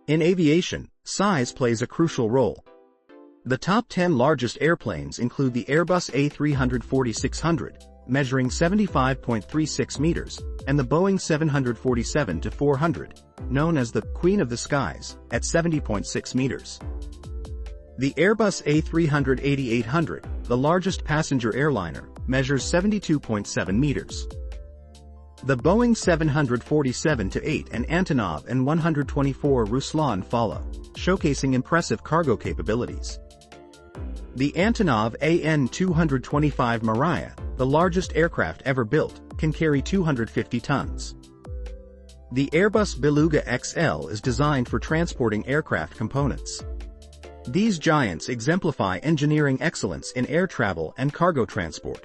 In aviation, size plays a crucial role. The top 10 largest airplanes include the Airbus A340-600, measuring 75.36 meters, and the Boeing 747-400, known as the Queen of the Skies, at 70.6 meters. The Airbus A380-800, the largest passenger airliner, measures 72.7 meters. The Boeing 747-8 and Antonov An-124 Ruslan follow, showcasing impressive cargo capabilities. The Antonov An-225 Mariah, the largest aircraft ever built, can carry 250 tons. The Airbus Beluga XL is designed for transporting aircraft components. These giants exemplify engineering excellence in air travel and cargo transport.